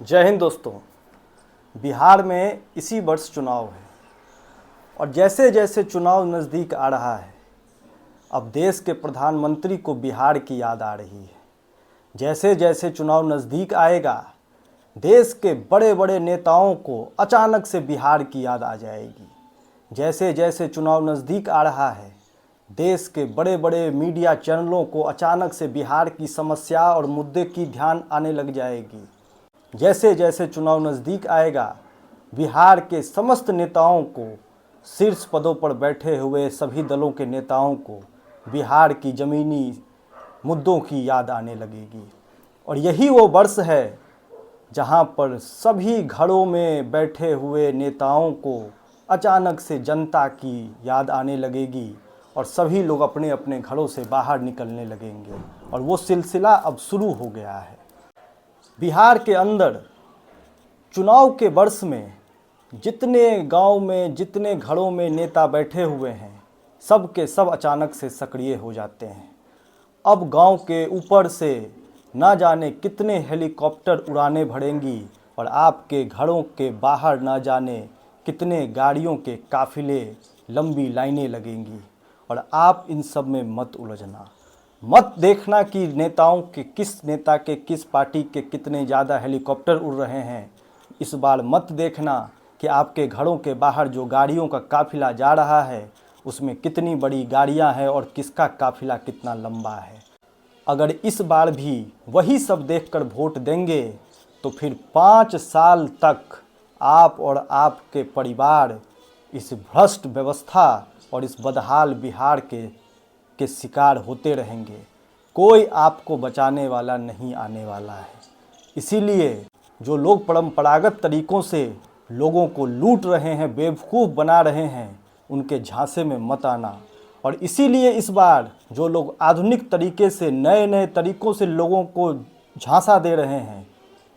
जय हिंद दोस्तों। बिहार में इसी वर्ष चुनाव है और जैसे जैसे चुनाव नज़दीक आ रहा है अब देश के प्रधानमंत्री को बिहार की याद आ रही है। जैसे जैसे चुनाव नज़दीक आएगा देश के बड़े बड़े नेताओं को अचानक से बिहार की याद आ जाएगी। जैसे जैसे चुनाव नज़दीक आ रहा है देश के बड़े बड़े मीडिया चैनलों को अचानक से बिहार की समस्या और मुद्दे की ध्यान आने लग जाएगी। जैसे जैसे चुनाव नज़दीक आएगा बिहार के समस्त नेताओं को, शीर्ष पदों पर बैठे हुए सभी दलों के नेताओं को बिहार की ज़मीनी मुद्दों की याद आने लगेगी। और यही वो वर्ष है जहां पर सभी घरों में बैठे हुए नेताओं को अचानक से जनता की याद आने लगेगी और सभी लोग अपने अपने घरों से बाहर निकलने लगेंगे और वो सिलसिला अब शुरू हो गया है। बिहार के अंदर चुनाव के वर्ष में जितने गांव में, जितने घरों में नेता बैठे हुए हैं सब के सब अचानक से सक्रिय हो जाते हैं। अब गांव के ऊपर से ना जाने कितने हेलीकॉप्टर उड़ानें भरेंगी और आपके घरों के बाहर ना जाने कितने गाड़ियों के काफिले, लंबी लाइनें लगेंगी और आप इन सब में मत उलझना, मत देखना कि नेताओं के किस पार्टी के कितने ज़्यादा हेलीकॉप्टर उड़ रहे हैं। इस बार मत देखना कि आपके घरों के बाहर जो गाड़ियों का काफिला जा रहा है उसमें कितनी बड़ी गाड़ियां हैं और किसका काफिला कितना लंबा है। अगर इस बार भी वही सब देखकर वोट देंगे तो फिर 5 साल तक आप और आपके परिवार इस भ्रष्ट व्यवस्था और इस बदहाल बिहार के शिकार होते रहेंगे। कोई आपको बचाने वाला नहीं आने वाला है। इसीलिए जो लोग परंपरागत तरीक़ों से लोगों को लूट रहे हैं, बेवकूफ़ बना रहे हैं, उनके झांसे में मत आना। और इसीलिए इस बार जो लोग आधुनिक तरीके से, नए नए तरीक़ों से लोगों को झांसा दे रहे हैं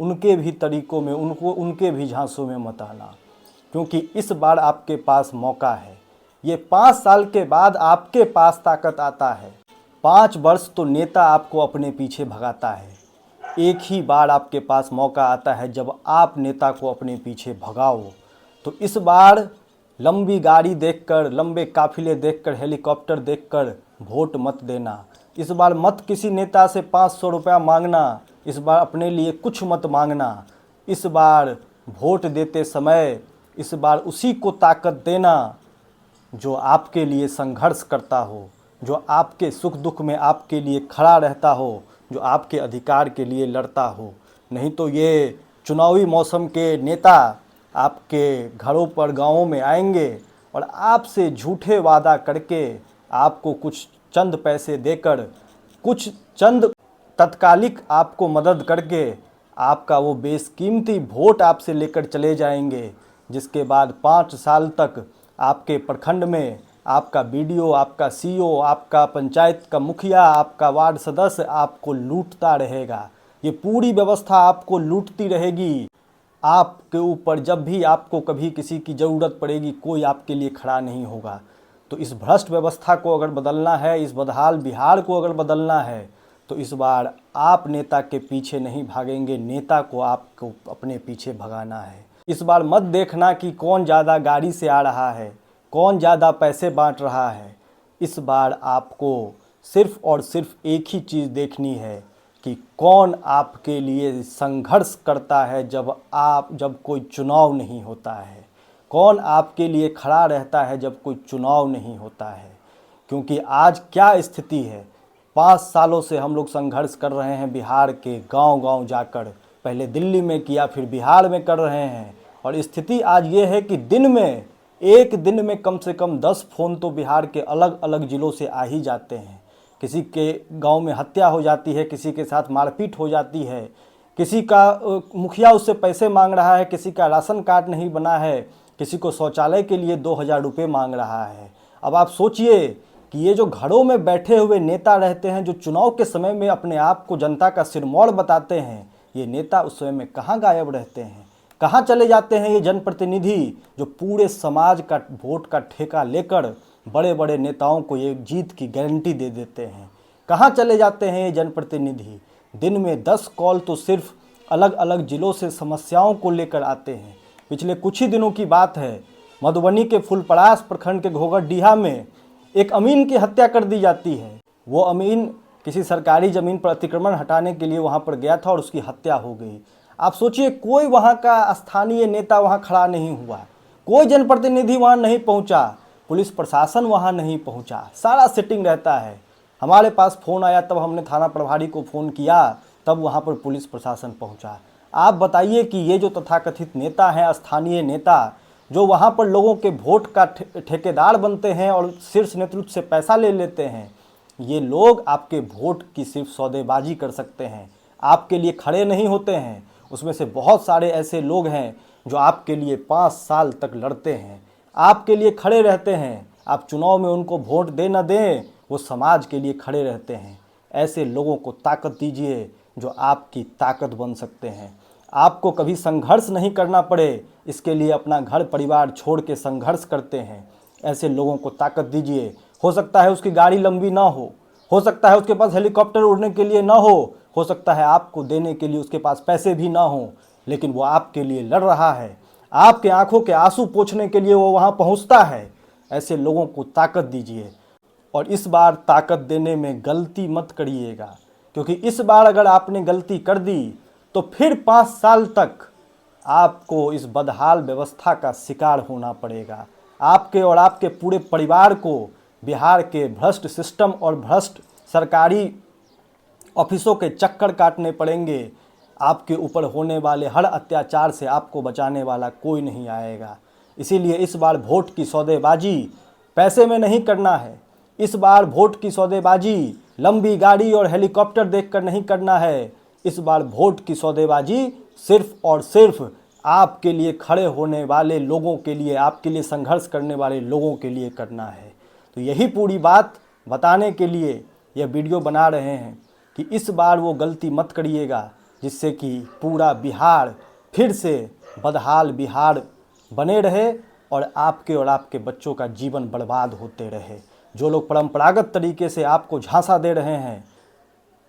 उनके भी तरीक़ों में, उनके भी झांसों में मत आना, क्योंकि इस बार आपके पास मौका है। ये 5 साल के बाद आपके पास ताकत आता है। 5 वर्ष तो नेता आपको अपने पीछे भगाता है, एक ही बार आपके पास मौका आता है जब आप नेता को अपने पीछे भगाओ। तो इस बार लंबी गाड़ी देखकर, लंबे काफिले देखकर, हेलीकॉप्टर देखकर वोट मत देना। इस बार मत किसी नेता से 500 रुपया मांगना, इस बार अपने लिए कुछ मत मांगना। इस बार वोट देते समय इस बार उसी को ताकत देना जो आपके लिए संघर्ष करता हो, जो आपके सुख दुख में आपके लिए खड़ा रहता हो, जो आपके अधिकार के लिए लड़ता हो। नहीं तो ये चुनावी मौसम के नेता आपके घरों पर, गाँवों में आएंगे और आपसे झूठे वादा करके आपको कुछ चंद पैसे देकर, कुछ चंद तत्कालिक आपको मदद करके आपका वो बेशकीमती वोट आपसे लेकर चले जाएंगे, जिसके बाद 5 साल तक आपके प्रखंड में आपका बीडीओ, आपका सीओ, आपका पंचायत का मुखिया, आपका वार्ड सदस्य आपको लूटता रहेगा। ये पूरी व्यवस्था आपको लूटती रहेगी। आपके ऊपर जब भी आपको कभी किसी की ज़रूरत पड़ेगी कोई आपके लिए खड़ा नहीं होगा। तो इस भ्रष्ट व्यवस्था को अगर बदलना है, इस बदहाल बिहार को अगर बदलना है तो इस बार आप नेता के पीछे नहीं भागेंगे, नेता को आपको अपने पीछे भगाना है। इस बार मत देखना कि कौन ज़्यादा गाड़ी से आ रहा है, कौन ज़्यादा पैसे बांट रहा है। इस बार आपको सिर्फ़ और सिर्फ एक ही चीज़ देखनी है कि कौन आपके लिए संघर्ष करता है जब कोई चुनाव नहीं होता है, कौन आपके लिए खड़ा रहता है जब कोई चुनाव नहीं होता है। क्योंकि आज क्या स्थिति है, 5 सालों से हम लोग संघर्ष कर रहे हैं बिहार के गांव-गांव जाकर, पहले दिल्ली में किया फिर बिहार में कर रहे हैं। और स्थिति आज ये है कि एक दिन में कम से कम 10 फ़ोन तो बिहार के अलग अलग ज़िलों से आ ही जाते हैं। किसी के गांव में हत्या हो जाती है, किसी के साथ मारपीट हो जाती है, किसी का मुखिया उससे पैसे मांग रहा है, किसी का राशन कार्ड नहीं बना है, किसी को शौचालय के लिए 2000 रुपये मांग रहा है। अब आप सोचिए कि ये जो घरों में बैठे हुए नेता रहते हैं, जो चुनाव के समय में अपने आप को जनता का सिरमौर बताते हैं, ये नेता उस समय में कहाँ गायब रहते हैं, कहाँ चले जाते हैं ये जनप्रतिनिधि जो पूरे समाज का वोट का ठेका लेकर बड़े बड़े नेताओं को ये जीत की गारंटी दे देते हैं। कहाँ चले जाते हैं ये जनप्रतिनिधि। दिन में 10 कॉल तो सिर्फ अलग अलग ज़िलों से समस्याओं को लेकर आते हैं। पिछले कुछ ही दिनों की बात है, मधुबनी के फुलपरास प्रखंड के घोघरडीहा में एक अमीन की हत्या कर दी जाती है। वो अमीन किसी सरकारी ज़मीन पर अतिक्रमण हटाने के लिए वहाँ पर गया था और उसकी हत्या हो गई। आप सोचिए, कोई वहाँ का स्थानीय नेता वहाँ खड़ा नहीं हुआ, कोई जनप्रतिनिधि वहाँ नहीं पहुँचा, पुलिस प्रशासन वहाँ नहीं पहुँचा। सारा सेटिंग रहता है। हमारे पास फ़ोन आया तब हमने थाना प्रभारी को फ़ोन किया, तब वहाँ पर पुलिस प्रशासन पहुँचा। आप बताइए कि ये जो तथाकथित नेता हैं, स्थानीय नेता, जो वहाँ पर लोगों के वोट का ठेकेदार बनते हैं और शीर्ष नेतृत्व से पैसा ले लेते हैं, ये लोग आपके वोट की सिर्फ सौदेबाजी कर सकते हैं, आपके लिए खड़े नहीं होते हैं। उसमें से बहुत सारे ऐसे लोग हैं जो आपके लिए 5 साल तक लड़ते हैं, आपके लिए खड़े रहते हैं। आप चुनाव में उनको वोट दे न दें, वो समाज के लिए खड़े रहते हैं। ऐसे लोगों को ताकत दीजिए जो आपकी ताकत बन सकते हैं। आपको कभी संघर्ष नहीं करना पड़े, इसके लिए अपना घर परिवार छोड़ के संघर्ष करते हैं। ऐसे लोगों को ताकत दीजिए। हो सकता है उसकी गाड़ी लंबी ना हो सकता है उसके पास हेलीकॉप्टर उड़ने के लिए ना हो सकता है आपको देने के लिए उसके पास पैसे भी ना हो, लेकिन वो आपके लिए लड़ रहा है। आपके आंखों के आंसू पोंछने के लिए वो वहाँ पहुँचता है। ऐसे लोगों को ताकत दीजिए और इस बार ताकत देने में गलती मत करिएगा, क्योंकि इस बार अगर आपने गलती कर दी तो फिर 5 साल तक आपको इस बदहाल व्यवस्था का शिकार होना पड़ेगा। आपके और आपके पूरे परिवार को बिहार के भ्रष्ट सिस्टम और भ्रष्ट सरकारी ऑफिसों के चक्कर काटने पड़ेंगे। आपके ऊपर होने वाले हर अत्याचार से आपको बचाने वाला कोई नहीं आएगा। इसीलिए इस बार वोट की सौदेबाजी पैसे में नहीं करना है। इस बार वोट की सौदेबाजी लंबी गाड़ी और हेलीकॉप्टर देखकर नहीं करना है। इस बार वोट की सौदेबाजी सिर्फ और सिर्फ आपके लिए खड़े होने वाले लोगों के लिए, आपके लिए संघर्ष करने वाले लोगों के लिए करना है। तो यही पूरी बात बताने के लिए यह वीडियो बना रहे हैं कि इस बार वो गलती मत करिएगा जिससे कि पूरा बिहार फिर से बदहाल बिहार बने रहे और आपके बच्चों का जीवन बर्बाद होते रहे। जो लोग परंपरागत तरीके से आपको झांसा दे रहे हैं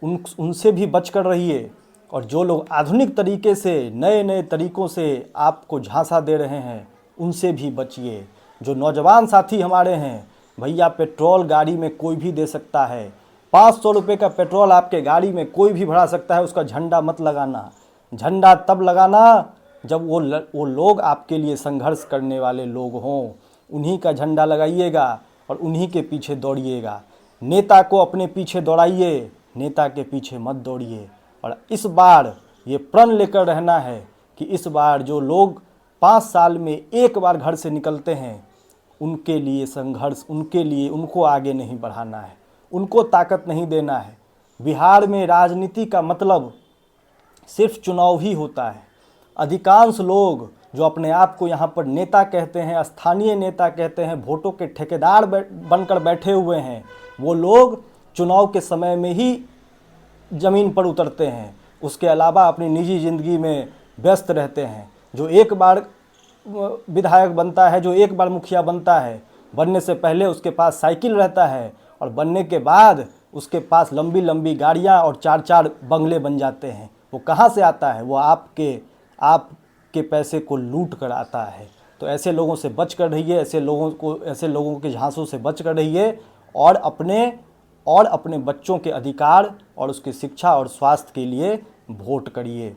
उनसे भी बचकर रहिए, और जो लोग आधुनिक तरीके से नए नए तरीक़ों से आपको झांसा दे रहे हैं उनसे भी बचिए। जो नौजवान साथी हमारे हैं, भैया पेट्रोल गाड़ी में कोई भी दे सकता है, 500 रुपये का पेट्रोल आपके गाड़ी में कोई भी भरा सकता है, उसका झंडा मत लगाना। झंडा तब लगाना जब वो लोग आपके लिए संघर्ष करने वाले लोग हों, उन्हीं का झंडा लगाइएगा और उन्हीं के पीछे दौड़िएगा। नेता को अपने पीछे दौड़ाइए, नेता के पीछे मत दौड़िए। और इस बार ये प्रण लेकर रहना है कि इस बार जो लोग 5 साल में एक बार घर से निकलते हैं, उनके लिए संघर्ष, उनके लिए उनको आगे नहीं बढ़ाना है, उनको ताकत नहीं देना है। बिहार में राजनीति का मतलब सिर्फ चुनाव ही होता है। अधिकांश लोग जो अपने आप को यहाँ पर नेता कहते हैं, स्थानीय नेता कहते हैं, वोटों के ठेकेदार बनकर बैठे हुए हैं, वो लोग चुनाव के समय में ही ज़मीन पर उतरते हैं। उसके अलावा अपनी निजी ज़िंदगी में व्यस्त रहते हैं। जो एक बार विधायक बनता है, जो एक बार मुखिया बनता है, बनने से पहले उसके पास साइकिल रहता है और बनने के बाद उसके पास लंबी लंबी गाड़ियाँ और 4-4 बंगले बन जाते हैं। वो कहाँ से आता है? वो आपके पैसे को लूट कर आता है। तो ऐसे लोगों से बच कर रहिए, ऐसे लोगों के झांसों से बच कर रहिए और अपने बच्चों के अधिकार और उसकी शिक्षा और स्वास्थ्य के लिए वोट करिए,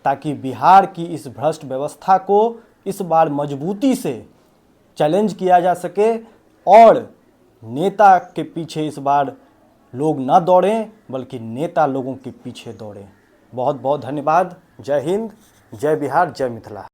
ताकि बिहार की इस भ्रष्ट व्यवस्था को इस बार मजबूती से चैलेंज किया जा सके और नेता के पीछे इस बार लोग ना दौड़ें, बल्कि नेता लोगों के पीछे दौड़ें। बहुत बहुत धन्यवाद। जय हिंद, जय बिहार, जय मिथिला।